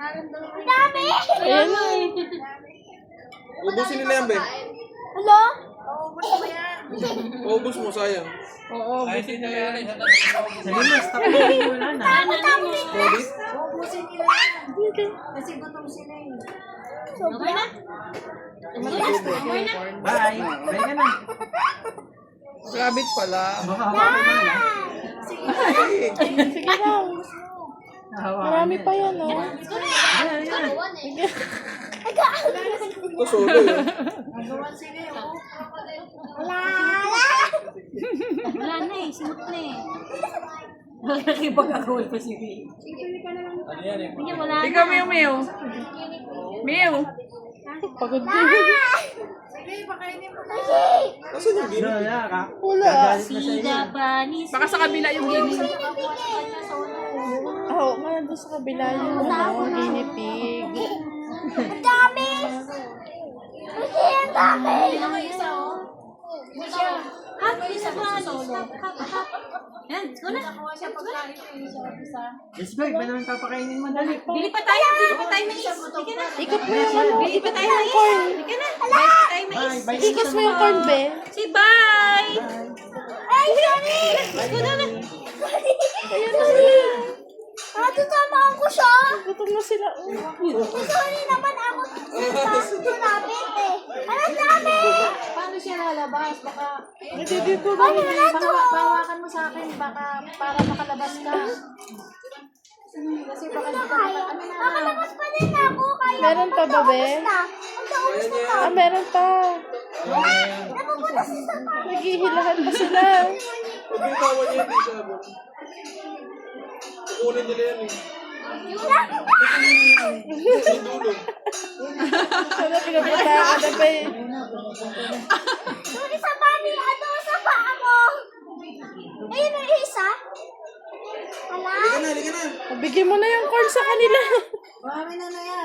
Ang dami! Ayan na. Ubusin nila yan, be. Hello? Ubus mo, sayang. Oo, busin na yan. Salimas, tapos wala na. Ulit? Kasi gutom sila eh. Okay na? Bye. Bye ka na. Rabbit pala. Baka hawakan mo na. Sige lang. Marami pa yan, oh. Ayan, ayan. Ito solo yun. Wala na eh, simot na eh. Nakipag-agawal pa si Ray. Hindi, wala na. Ikaw, Mew Mew. Mew. Pagod din. Nasaan yung gini? Wala ka. Wala. Gagalit na sa iyo. Sida banis. Baka sa kabila yung guinea. Oo, nga doon sa kabila yung guinea pig. Ang dami! Kasi ang dami! Isa oh. Hap, isa pa. Yan, go na. Let's go, iba naman papakainin mo. Dali. Bili pa tayo mais. Sige na. Ikot mo yung ano, Bili pa ikot tayo mo yung mais. corn. Sige na. Bili pa tayo mais. Bye. Bye. Ikot mo yung corn, be. Say bye! Ay, sorry! Go na na. Ayan na sila. Tutamaan ko siya. Gutom na sila. Sorry naman ako. Lapit eh. Ano dami? Paano siya lalabas? Baka Nandito ba? Ano na to? bawakan mo sa akin baka para makalabas ka. Kasi baka di ka Nakalabas pa din ako. Kaya Meron pa ba, be? Ang taubos na to. Ah, meron pa. Napupunta sa Naghihilahan pa sila. Huwag yung tawa niya, hindi siya abot. Kukunin nila yan eh. Yung dulog. Sana pinapunta ka na ba eh. Sorry sa mami. Ano sa paa mo? Ayun ang isa. Wala. Halika na, halika na. Bigyan mo na yung corn sa kanila. Marami na yan.